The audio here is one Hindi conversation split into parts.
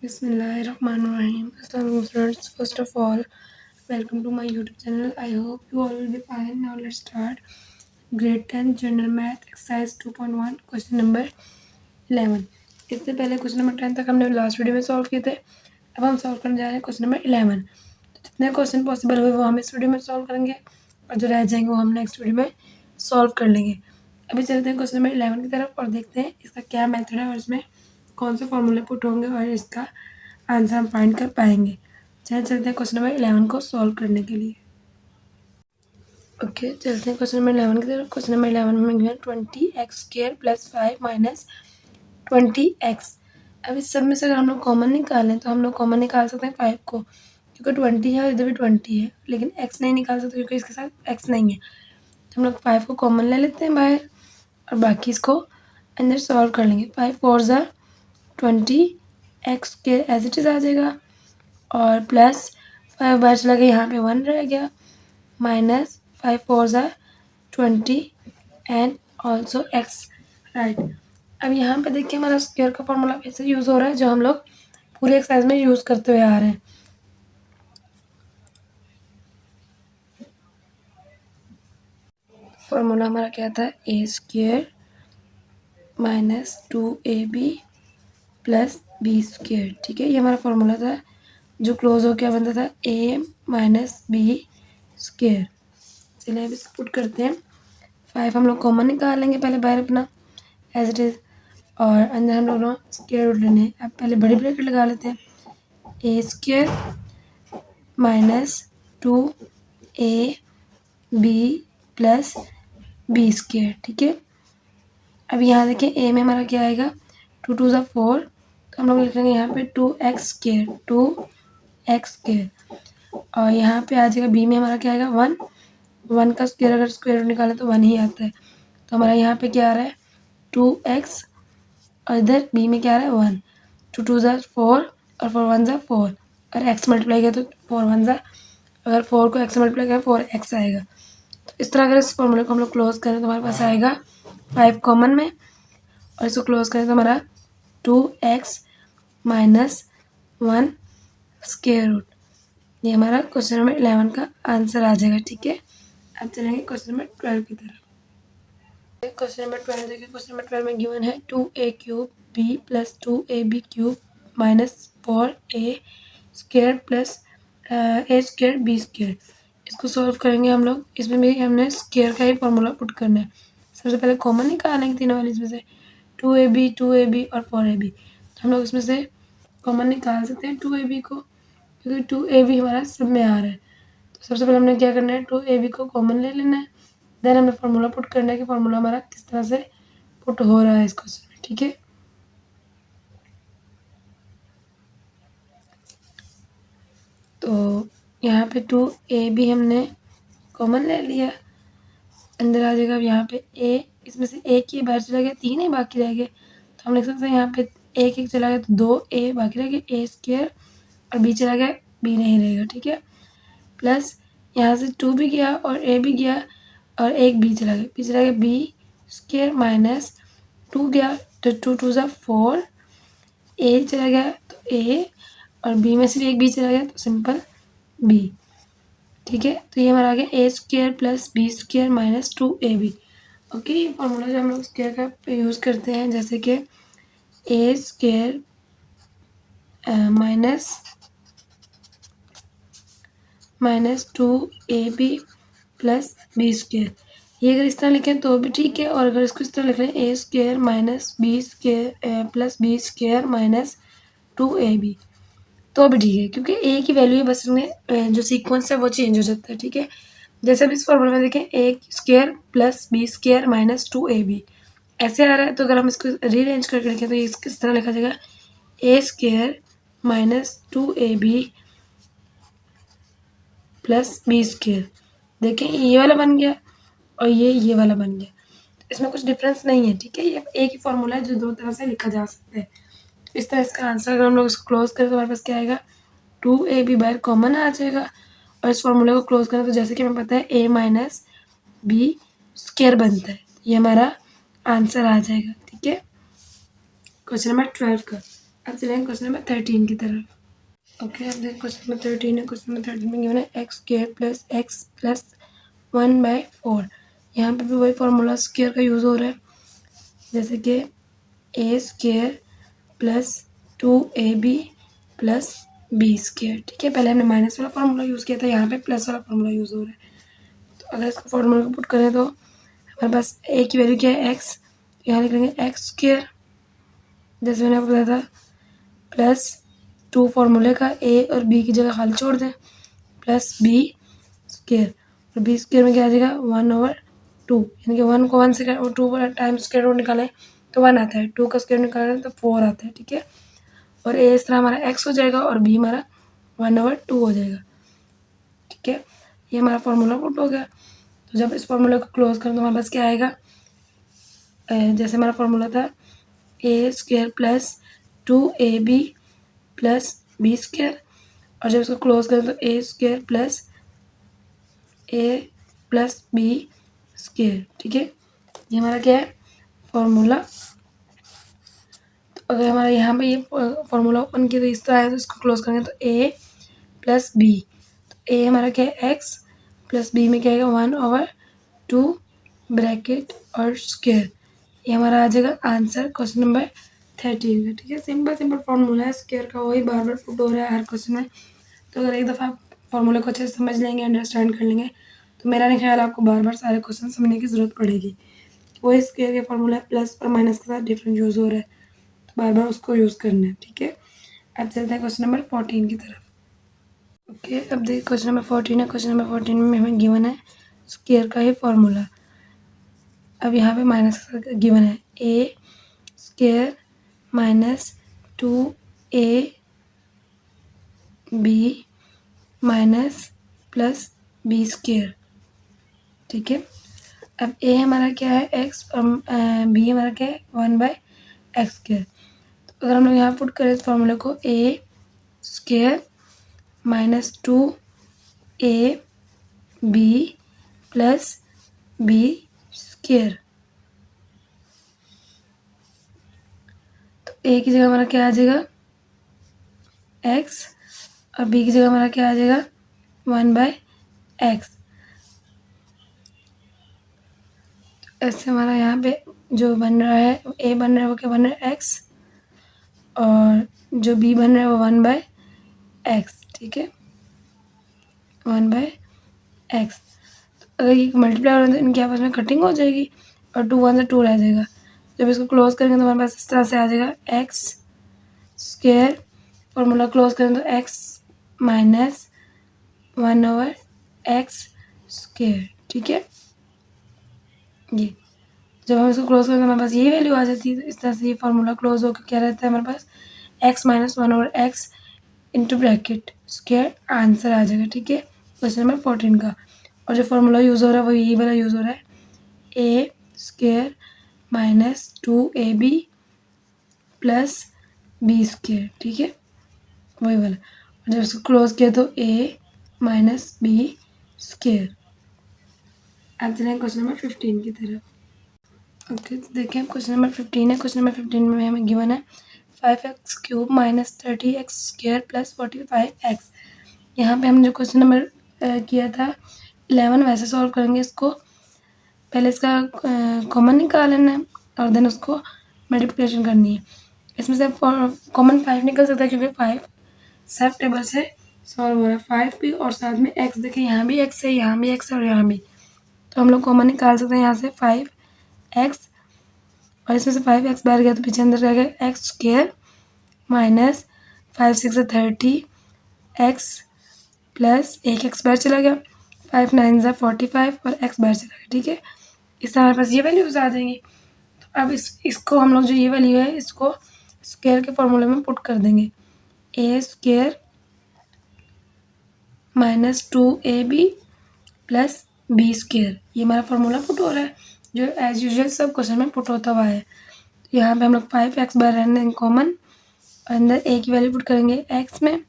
Bismillahirrahmanirrahim. Assalamualaikum friends. First of all, welcome to my YouTube channel. I hope you all will be fine. Now let's start. Grade 10 General Math Exercise 2.1 Question number 11. इससे पहले क्वेश्चन नंबर 10 तक हमने लास्ट वीडियो में सॉल्व किए थे. अब हम सॉल्व करने जा रहे हैं क्वेश्चन नंबर 11. तो जितने क्वेश्चन पॉसिबल हुए वो हम इस वीडियो में सॉल्व करेंगे और जो रह जाएंगे वो हम नेक्स्ट वीडियो में सॉल्व कर लेंगे. अभी चलते हैं क्वेश्चन नंबर 11 की तरफ और देखते हैं इसका क्या मेथड है और इसमें कौन से फॉर्मूले पुट होंगे और इसका आंसर हम फाइंड कर पाएंगे. चलते हैं क्वेश्चन नंबर 11 को सॉल्व करने के लिए. ओके, चलते हैं क्वेश्चन नंबर 11 की तरफ. क्वेश्चन नंबर 11 में गिवन 20x² + 5 - 20x. अब इस सब में से अगर हम लोग कॉमन निकालें तो हम लोग कॉमन निकाल सकते हैं 5 को, क्योंकि 20 है और इधर भी 20 है, लेकिन x नहीं निकाल सकते क्योंकि इसके साथ x नहीं है. तो हम लोग 5 को कॉमन ले लेते हैं बाहर और बाकी इसको अंदर सॉल्व कर लेंगे. 5 4 ज़ा 20, x के एज इट इज़ आ जाएगा और प्लस 5 बाहर चला गया, यहाँ पे 1 रह गया, माइनस 5 4 ज़ा 20 एंड ऑल्सो x. राइट. अब यहाँ पे देखिए हमारा स्क्वायर का फॉर्मूला फिर से यूज़ हो रहा है जो हम लोग पूरे एक्सरसाइज में यूज़ करते हुए आ रहे हैं. फॉर्मूला हमारा क्या था? a² - 2ab + b². ठीक है, ये हमारा फॉर्मूला था जो क्लोज हो क्या बनता था? a - b². चलिए अब इसको पुट करते हैं. 5 हम लोग कॉमन निकाल लेंगे पहले बाहर अपना एज इट इज़ और अंदर हम लोग स्क्वायर रूट लेने हैं. अब पहले बड़ी ब्रैकेट लगा लेते हैं. a² - 2ab + b². ठीक है. अब यहाँ देखिए a में हमारा क्या आएगा? 2 2 ज़ा 4, तो हम लोग लिख लेंगे यहाँ पे 2x². और यहाँ पे आ जाएगा b में हमारा क्या आएगा? 1. 1 का स्क्वायर अगर स्क्वायर रूट निकालें तो 1 ही आता है. तो हमारा यहाँ पे क्या आ रहा है? 2x और इधर b में क्या आ रहा है? 1. 2 2 ज़ा 4 और 4 1 ज़ा 4 और x मल्टीप्लाई किया तो 4 1 ज़ा, अगर 4 को x मल्टीप्लाई किया 4x आएगा. तो इस तरह अगर इस फॉर्मूले को हम लोग क्लोज करें तो हमारे पास आएगा 5 कॉमन में और इसको क्लोज करें तो हमारा 2x - 1 स्क्वायर रूट. ये हमारा क्वेश्चन नंबर 11 का आंसर आ जाएगा. ठीक है. अब चलेंगे क्वेश्चन नंबर 12 की तरफ. क्वेश्चन नंबर 12 देखिए. क्वेश्चन नंबर 12 में गिवन है 2a³ b + 2ab³ - 4a² + a² b². इसको सॉल्व करेंगे हम लोग. इसमें भी हमने स्क्वायर का ही फॉर्मूला पुट करना है. सबसे पहले कॉमन निकालेंगे तीनों वाले इसमें से 2ab 2ab और 4ab. तो हम लोग इसमें से कॉमन निकाल सकते हैं 2ab को, क्योंकि 2ab हमारा सब में आ रहा है. तो सबसे पहले हमने क्या करना है? 2ab को कॉमन ले लेना है. देन हमें फॉर्मूला पुट करना है कि फॉर्मूला हमारा किस तरह से पुट हो रहा है इस क्वेश्चन में. ठीक है. तो यहाँ पे 2ab हमने कॉमन ले लिया, अंदर आ जाएगा. अब यहाँ पे a, इसमें से एक ही बाहर चला गया, 3 ही बाकी रह गए. तो हम लिख सकते हैं यहाँ पे एक एक चला गया तो 2a बाकी रह गया, a² और b चला गया, b नहीं रहेगा. ठीक है. प्लस यहाँ से 2 भी गया और a भी गया और एक b चला गया, b चला गया b² - 2 गया तो 2 2 ज़ा 4, a चला गया तो a और b में से भी एक b चला गया तो सिंपल b. ठीक है. तो ये हमारा आ गया a² + b² - 2ab. ओके, ये फॉर्मूला जो हम लोग स्क्वायर का यूज़ करते हैं, जैसे कि a² - 2ab + b². ये अगर इस तरह लिखें तो भी ठीक है, और अगर इसको इस तरह लिख लें a² - b² + -2ab तो भी ठीक है, क्योंकि a की वैल्यू है, बस इसमें जो सीक्वेंस है वो चेंज हो जाता है. ठीक है. जैसे अब इस फॉर्मूला में देखें a² + b² - 2ab ऐसे आ रहा है. तो अगर हम इसको रीअरेंज करके लिखें तो ये किस तरह लिखा जाएगा? a² - 2ab + b². देखें ये वाला बन गया और ये वाला बन गया. इसमें कुछ डिफरेंस नहीं है. ठीक है. ये एक ही फॉर्मूला है जो दो तरह से लिखा जा सकता है. तो इस तरह इसका आंसर अगर हम लोग इसको क्लोज करें तो हमारे पास क्या आएगा? 2ab बाहर कॉमन आ जाएगा और इस फॉर्मूले को क्लोज करें तो जैसे कि हमें पता है a - b² बनता है. ये हमारा आंसर आ जाएगा. ठीक है. क्वेश्चन नंबर 12 का. अब चलेंगे क्वेश्चन नंबर 13 की तरफ। ओके, अब देखिए क्वेश्चन नंबर 13 है। क्वेश्चन नंबर 13 में गिवन है x square plus x plus 1/4। यहाँ पे भी वही फॉर्मूला स्क्वायर का यूज़ हो रहा है, जैसे कि A square plus 2ab plus B square. ठीक है, पहले हमने माइनस वाला फार्मूला यूज़ किया था, यहाँ पे प्लस वाला फार्मूला यूज़ हो रहा है। तो अगर इसको फार्मूला को पुट करें तो हमारे पास ए की वैल्यू क्या है, एक्स। यहाँ लिख लेंगे एक्स स्क्वायर, जैसे मैंने आपको बताया था, प्लस 2 फार्मूले का ए और बी की जगह खाली छोड़ दें, प्लस बी स्क्वायर। और बी स्क्वायर में क्या आ जाएगा 1/2, यानी कि 1 को 1 से 2 टाइम्स स्क्वायर रूट निकालें तो 1 आता है, 2 का स्क्वायर निकालें तो 4 आता है। ठीक है, और ए इस तरह हमारा एक्स हो जाएगा और बी हमारा 1/2 हो जाएगा। ठीक है, ये हमारा फार्मूला पुट हो गया। तो जब इस फार्मूला को क्लोज करें तो हमारे पास क्या आएगा, जैसे हमारा फार्मूला था A square plus 2ab plus B square, और जब इसको क्लोज करें तो A square plus A plus B square. ठीक है, ये हमारा क्या है फार्मूला। तो अगर हमारा यहाँ पे ये फार्मूला ओपन किया तो इस तरह आया, तो इसको क्लोज करेंगे तो ए प्लस बी, तो ए हमारा क्या है एक्स, प्लस बी में क्या आएगा 1/2 ब्रैकेट और स्क्वायर। ये हमारा आ जाएगा आंसर क्वेश्चन नंबर 13 का। ठीक है, सिंपल सिंपल फार्मूला है स्क्वायर का, वही बार बार पुट हो रहा है हर क्वेश्चन में। तो अगर एक दफ़ा आप फार्मूले को अच्छे से समझ लेंगे, अंडरस्टैंड कर लेंगे, तो मेरा नहीं ख्याल आपको बार बार सारे क्वेश्चन समझने की ज़रूरत पड़ेगी। वही स्क्वायर के फार्मूला प्लस और माइनस के साथ डिफरेंट यूज़ हो रहा है, तो बार बार उसको यूज़ करना है। ठीक है, अब चलते हैं क्वेश्चन नंबर 14 की तरफ। ओके, अब देखिए क्वेश्चन नंबर 14 है। क्वेश्चन नंबर 14 में हमें गिवन है स्क्वायर का ही फार्मूला। अब यहाँ पे माइनस गिवन है A square minus 2ab minus plus B square. ठीक है, अब ए हमारा क्या है एक्स और बी हमारा क्या है 1/x स्क्वायर। तो अगर हम लोग यहाँ पुट करें इस फॉर्मूले को A square minus 2ab plus B square, तो ए की जगह हमारा क्या आ जाएगा एक्स और बी की जगह हमारा क्या आ जाएगा 1/x। ऐसे हमारा यहाँ पे जो बन रहा है ए बन रहा है वो क्या बन रहा है एक्स, और जो बी बन रहा है वो 1/x। ठीक है, 1/x। तो अगर ये मल्टीप्लाई हो रहा है तो इनके आपस में कटिंग हो जाएगी और 2 1 से 2 रह जाएगा। जब इसको क्लोज करेंगे तो हमारे पास इस तरह से आ जाएगा एक्स स्क्वायर, फॉर्मूला क्लोज करें तो एक्स माइनस 1/x स्क्वायर। ठीक है, ये जब हम इसको क्लोज करें तो हमारे पास यही वैल्यू आ जाती है। तो इस तरह से ये फार्मूला क्लोज होकर क्या रहता है हमारे पास x minus 1/x into bracket square answer आ जाएगा। ठीक है, क्वेश्चन नंबर 14 का। और जो फार्मूला यूज़ हो रहा है वो यही वाला यूज़ हो रहा है A square minus 2ab plus B square. ठीक है, वही वाला। और जब इसको क्लोज किया तो ए माइनस बी स्क्वायर। अब चलें क्वेश्चन नंबर 15 की तरफ। ओके, तो देखिए क्वेश्चन नंबर 15 है। क्वेश्चन नंबर 15 में हमें गिवन है 5x³ minus 30x square plus 45x। यहाँ पे हमने जो क्वेश्चन नंबर किया था 11 वैसे सॉल्व करेंगे। इसको पहले इसका कॉमन निकाल लेना है और देन उसको मल्टीप्लिकेशन करनी है। इसमें से कॉमन 5 निकल सकता है क्योंकि 5 सब टेबल से सॉल्व हो रहा है। 5 भी और साथ में x, देखिए यहाँ भी x है, यहाँ भी x है और यहाँ भी, तो हम लोग कॉमन निकाल सकते हैं यहाँ से 5x, और इसमें से 5x बाहर गया तो पीछे अंदर रह गया x square minus 5 6 30x plus एक एक्स बाहर चला गया, 5 9 45 और x बाहर चला गया। ठीक है, इस तरह हमारे पास ये वैल्यूज आ जाएंगी। तो अब इसको हम लोग जो ये वैल्यू है इसको स्क्वायर के फॉर्मूले में पुट कर देंगे A square minus 2ab plus B square. ये हमारा फार्मूला पुट हो रहा है जो एज यूजुअल सब क्वेश्चन में पुट होता हुआ है। तो यहाँ पे हम लोग 5x बाहर रहने देंगे कॉमन, और अंदर a की वैल्यू पुट करेंगे x में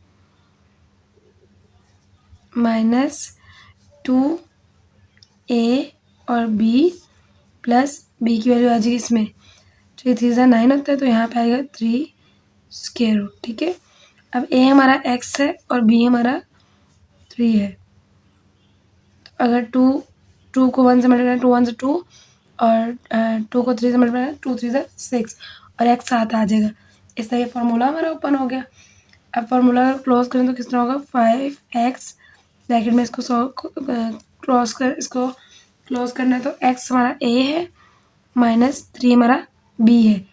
माइनस 2a और b प्लस b की वैल्यू आ जाएगी इसमें 3 3 9 होता है, तो यहाँ पे आएगा 3 स्क्वायर रूट, ठीक है। अब a हमारा x है और b हमारा 3 है। तो अगर टू को 1 से मल्टीप्लाई, 2 1 से 2 और 2 को 3 से मल्टीप्लाई, 2 3 से 6 और x 7 आ जाएगा। इस तरह ये फार्मूला हमारा ओपन हो गया। अब फार्मूला अगर क्लोज करें तो किस तरह होगा, 5x ब्रैकेट में इसको क्लोज करना है तो x हमारा a है माइनस 3 हमारा b है,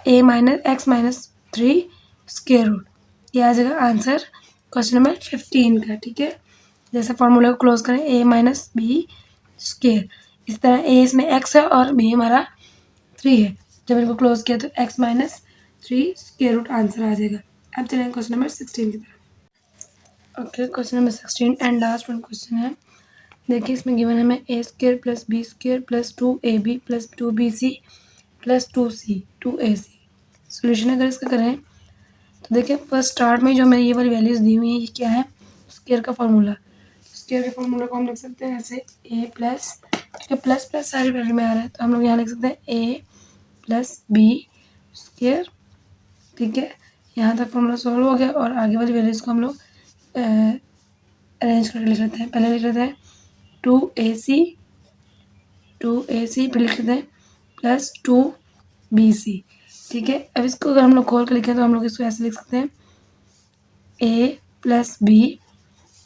a minus x minus 3 square root. ये आ जाएगा आंसर क्वेश्चन नंबर 15 का, ठीक है। जैसे फार्मूला को क्लोज करें a माइनस बी स्क्वायर, इस तरह a इसमें x है और b हमारा 3 है। जब इनको क्लोज किया तो x minus 3 square root answer आ जाएगा। अब चलेंगे क्वेश्चन नंबर 16 की तरफ। Okay, question number 16 and last one question है। देखिए इसमें गिवन है हमें A square plus B square plus 2ab plus 2bc plus 2ac solution अगर इसका करें तो देखिए फर्स्ट स्टार्ट में जो हमें ये वाली वैल्यूज़ दी हुई है ये क्या है, स्क्वायर का फार्मूला। स्क्वायर के फार्मूला को हम लिख सकते हैं ऐसे a प्लस, ठीक है, प्लस प्लस सारी वैल्यू में आ रहा है तो हम लोग यहाँ लिख सकते हैं a प्लस बी स्क्वायर, ठीक है। यहाँ तक फार्मूला सॉल्व हो गया और आगे वाली वैल्यूज़ को हम लोग अरेंज करके लिख लेते हैं। पहले लिख लेते हैं 2ac फिर लिख लेते हैं प्लस 2bc, ठीक है। अब इसको अगर हम लोग खोल कर लिखें तो हम लोग इसको ऐसे लिख सकते हैं a प्लस बी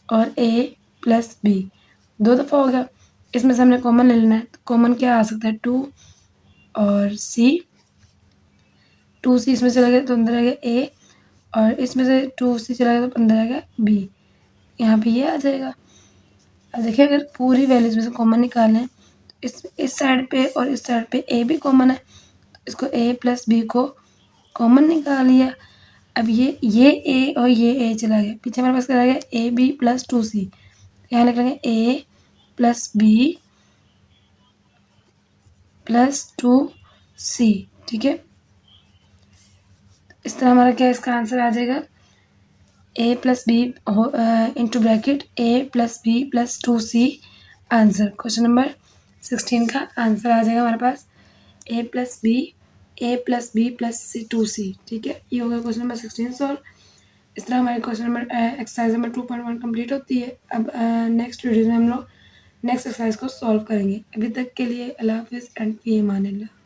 और a प्लस बी, 2 दफ़ा हो गया। इसमें से हमने कॉमन ले लेना है तो कॉमन क्या आ सकता है 2 और c, 2c इसमें चला गया तो अंदर आ गया a और इसमें से 2c चला गया तो अंदर आ गया b, यहाँ पे ये आ जाएगा। अब देखिए अगर पूरी वैल्यूज में से कॉमन निकालें तो इस साइड पे और इस साइड पे a भी कॉमन है तो इसको a प्लस बी को कॉमन निकाल लिया। अब ये a और ये a चला गया, पीछे हमारे पास क्या रह गया ए बी प्लस 2c, यहाँ लिख लेंगे a plus B plus 2c, ठीक है। इस तरह हमारा क्या इसका आंसर आ जाएगा a plus B into bracket a plus B plus 2c answer. Question number 16 का आंसर आ जाएगा हमारे पास a plus B plus 2c, ठीक है। ये हो गया क्वेश्चन नंबर 16 सॉल्व। इस तरह हमारे question number exercise number 2.1 complete होती है। अब नेक्स्ट वीडियो में हम लोग नेक्स्ट एक्सरसाइज को सॉल्व करेंगे। अभी तक के लिए अल्लाह हाफिज़ एंड फी अमानिल्लाह।